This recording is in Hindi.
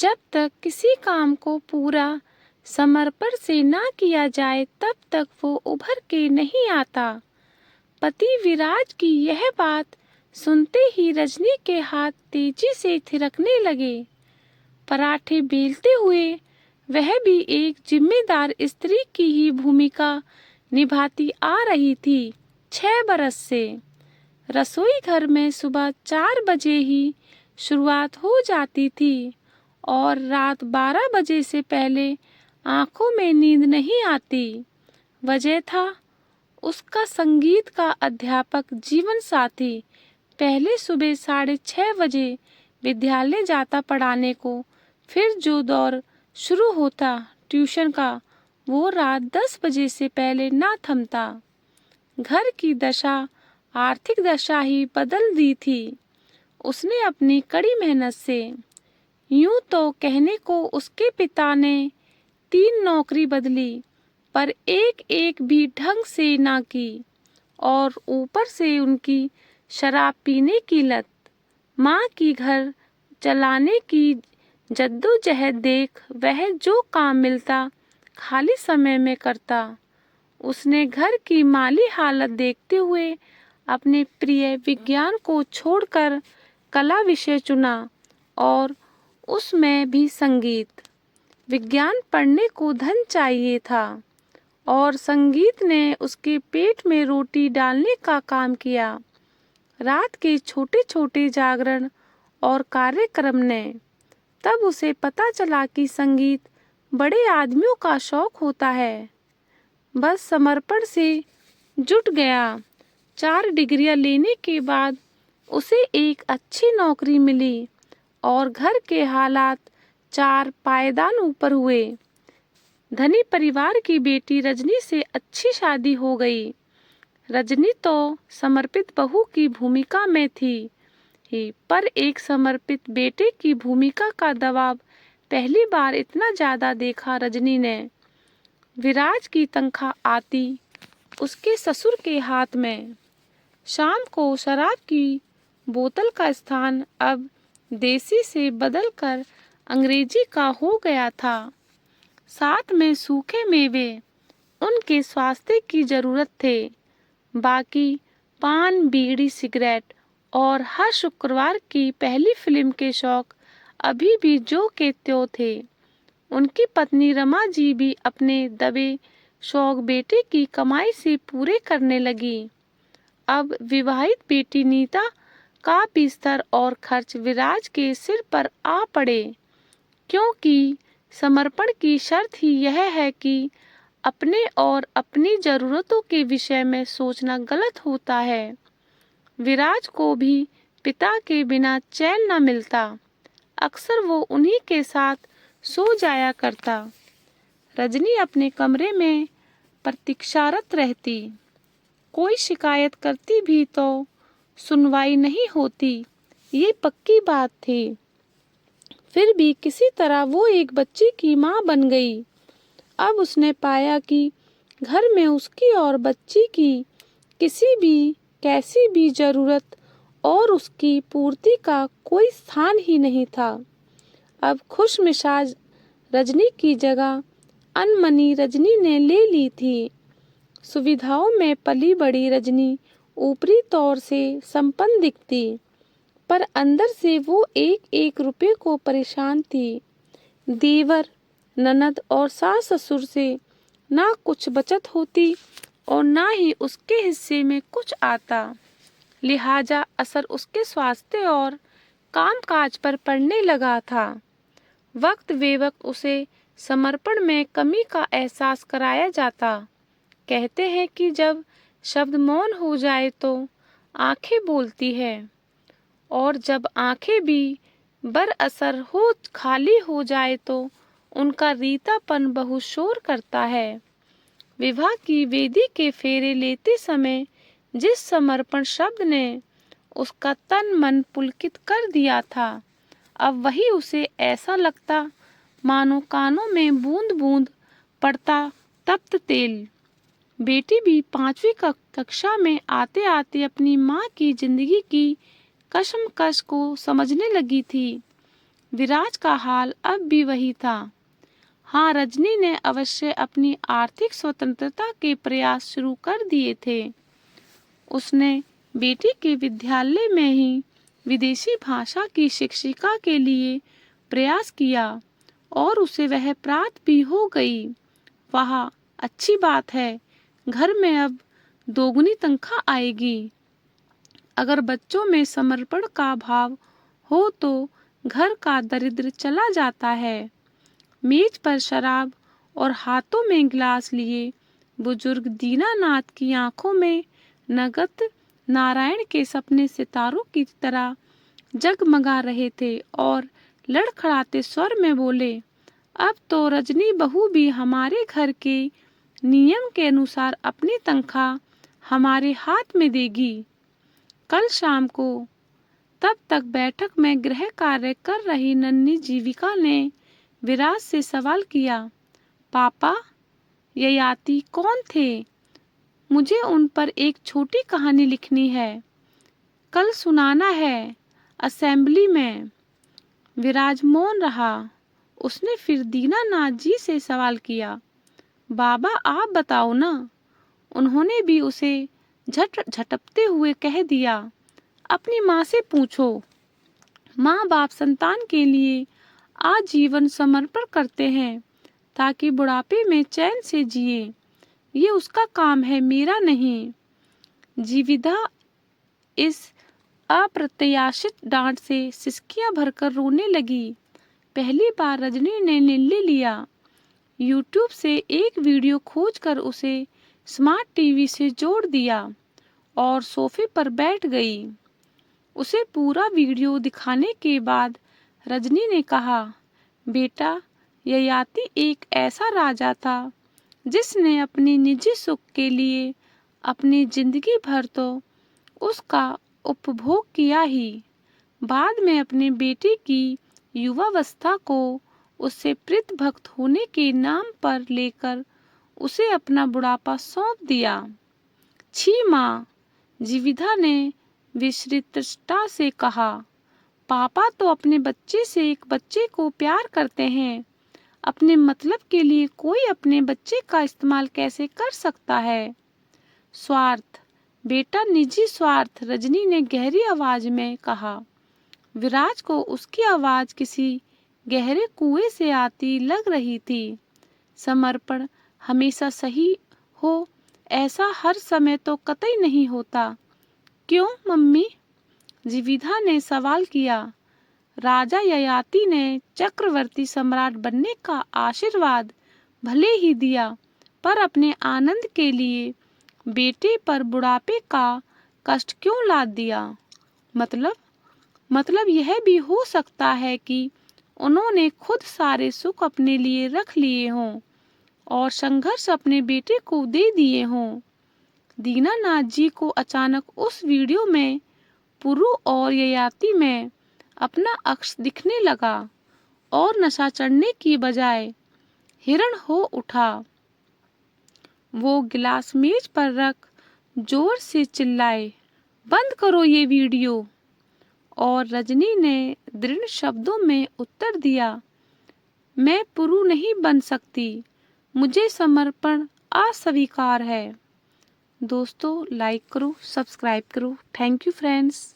जब तक किसी काम को पूरा समर्पण से ना किया जाए तब तक वो उभर के नहीं आता। पति विराज की यह बात सुनते ही रजनी के हाथ तेजी से थिरकने लगे। पराठे बेलते हुए वह भी एक जिम्मेदार स्त्री की ही भूमिका निभाती आ रही थी। 6 बरस से रसोई घर में सुबह 4 बजे ही शुरुआत हो जाती थी और रात 12 बजे से पहले आंखों में नींद नहीं आती। वजह था उसका संगीत का अध्यापक जीवन साथी पहले सुबह 6:30 बजे विद्यालय जाता पढ़ाने को, फिर जो दौर शुरू होता ट्यूशन का वो रात 10 बजे से पहले ना थमता। घर की दशा आर्थिक दशा ही बदल दी थी उसने अपनी कड़ी मेहनत से। यूं तो कहने को उसके पिता ने 3 नौकरी बदली पर एक एक भी ढंग से ना की और ऊपर से उनकी शराब पीने की लत। माँ की घर चलाने की जद्दोजहद देख वह जो काम मिलता खाली समय में करता। उसने घर की माली हालत देखते हुए अपने प्रिय विज्ञान को छोड़कर कला विषय चुना और उसमें भी संगीत। विज्ञान पढ़ने को धन चाहिए था और संगीत ने उसके पेट में रोटी डालने का काम किया। रात के छोटे छोटे जागरण और कार्यक्रम ने तब उसे पता चला कि संगीत बड़े आदमियों का शौक होता है। बस समर्पण से जुट गया। 4 डिग्रियां लेने के बाद उसे एक अच्छी नौकरी मिली और घर के हालात 4 पायदान ऊपर हुए। धनी परिवार की बेटी रजनी से अच्छी शादी हो गई। रजनी तो समर्पित बहू की भूमिका में थी ही, पर एक समर्पित बेटे की भूमिका का दबाव पहली बार इतना ज्यादा देखा रजनी ने। विराज की तनख्वाह आती उसके ससुर के हाथ में। शाम को शराब की बोतल का स्थान अब देसी से बदलकर अंग्रेजी का हो गया था। साथ में सूखे मेवे उनके स्वास्थ्य की जरूरत थे। बाकी पान बीड़ी सिगरेट और हर शुक्रवार की पहली फिल्म के शौक अभी भी जो के त्यों थे। उनकी पत्नी रमा जी भी अपने दबे शौक बेटे की कमाई से पूरे करने लगी। अब विवाहित बेटी नीता का बिस्तर और खर्च विराज के सिर पर आ पड़े, क्योंकि समर्पण की शर्त ही यह है कि अपने और अपनी जरूरतों के विषय में सोचना गलत होता है। विराज को भी पिता के बिना चैन न मिलता। अक्सर वो उन्हीं के साथ सो जाया करता। रजनी अपने कमरे में प्रतीक्षारत रहती। कोई शिकायत करती भी तो सुनवाई नहीं होती, ये पक्की बात थी। फिर भी किसी तरह वो एक बच्ची की माँ बन गई। अब उसने पाया कि घर में उसकी और बच्ची की किसी भी कैसी भी जरूरत और उसकी पूर्ति का कोई स्थान ही नहीं था। अब खुश मिजाज रजनी की जगह अनमनी रजनी ने ले ली थी। सुविधाओं में पली बड़ी रजनी ऊपरी तौर से संपन्न दिखती, पर अंदर से वो एक एक रुपये को परेशान थी। देवर ननद और सास ससुर से ना कुछ बचत होती और ना ही उसके हिस्से में कुछ आता। लिहाजा असर उसके स्वास्थ्य और कामकाज पर पड़ने लगा था। वक्त बेवक्त उसे समर्पण में कमी का एहसास कराया जाता। कहते हैं कि जब शब्द मौन हो जाए तो आंखें बोलती है, और जब आंखें भी बरअसर हो खाली हो जाए तो उनका रीतापन बहुत शोर करता है। विवाह की वेदी के फेरे लेते समय जिस समर्पण शब्द ने उसका तन मन पुलकित कर दिया था, अब वही उसे ऐसा लगता मानो कानों में बूंद बूंद पड़ता तप्त तेल। बेटी भी 5वीं कक्षा में आते आते अपनी माँ की जिंदगी की कशमकश को समझने लगी थी। विराज का हाल अब भी वही था। हाँ, रजनी ने अवश्य अपनी आर्थिक स्वतंत्रता के प्रयास शुरू कर दिए थे। उसने बेटी के विद्यालय में ही विदेशी भाषा की शिक्षिका के लिए प्रयास किया और उसे वह प्राप्त भी हो गई। वाह, अच्छी बात है। घर में अब दोगुनी तनख्वाह आएगी। अगर बच्चों में समर्पण का भाव हो तो घर का दरिद्र चला जाता है। मेज पर शराब और हाथों में गिलास लिए बुजुर्ग दीनानाथ की आंखों में नगत नारायण के सपने सितारों की तरह जगमगा रहे थे और लड़खड़ाते स्वर में बोले, अब तो रजनी बहू भी हमारे घर के नियम के अनुसार अपनी तनख्वाह हमारे हाथ में देगी। कल शाम को तब तक बैठक में गृह कार्य कर रही नन्ही जीविका ने विराज से सवाल किया, पापा, ययाति कौन थे? मुझे उन पर एक छोटी कहानी लिखनी है, कल सुनाना है असेंबली में। विराज मौन रहा। उसने फिर दीनानाथ जी से सवाल किया, बाबा आप बताओ ना। उन्होंने भी उसे झटपते हुए कह दिया, अपनी माँ से पूछो। माँ बाप संतान के लिए आजीवन समर्पण करते हैं ताकि बुढ़ापे में चैन से जिए। ये उसका काम है, मेरा नहीं। जीविदा इस अप्रत्याशित डांट से सिसकियां भरकर रोने लगी। पहली बार रजनी ने निर्णय लिया। यूट्यूब से एक वीडियो खोजकर उसे स्मार्ट टीवी से जोड़ दिया और सोफे पर बैठ गई। उसे पूरा वीडियो दिखाने के बाद रजनी ने कहा, बेटा, ययाति एक ऐसा राजा था जिसने अपनी निजी सुख के लिए अपनी जिंदगी भर तो उसका उपभोग किया ही, बाद में अपने बेटे की युवावस्था को उससे प्रीत भक्त होने के नाम पर लेकर उसे अपना बुढ़ापा सौंप दिया। छी माँ, जीविदा ने विस्मितता से कहा, पापा तो अपने बच्चे से एक बच्चे को प्यार करते हैं। अपने मतलब के लिए कोई अपने बच्चे का इस्तेमाल कैसे कर सकता है? स्वार्थ, बेटा, निजी स्वार्थ, रजनी ने गहरी आवाज में कहा। विराज को उसकी आवाज किसी गहरे कुएं से आती लग रही थी। समर्पण हमेशा सही हो ऐसा हर समय तो कतई नहीं होता। क्यों मम्मी? जीविदा ने सवाल किया। राजा ययाति ने चक्रवर्ती सम्राट बनने का आशीर्वाद भले ही दिया, पर अपने आनंद के लिए बेटे पर बुढ़ापे का कष्ट क्यों लाद दिया? मतलब यह भी हो सकता है कि उन्होंने खुद सारे सुख अपने लिए रख लिए हों और संघर्ष अपने बेटे को दे दिए हों। दीनानाथ जी को अचानक उस वीडियो में पुरु और ययाति में अपना अक्स दिखने लगा और नशा चढ़ने की बजाय हिरण हो उठा। वो गिलास मेज पर रख जोर से चिल्लाए, बंद करो ये वीडियो। और रजनी ने दृढ़ शब्दों में उत्तर दिया, मैं पुरु नहीं बन सकती, मुझे समर्पण अस्वीकार है। दोस्तों, लाइक करो, सब्सक्राइब करो। Thank you friends.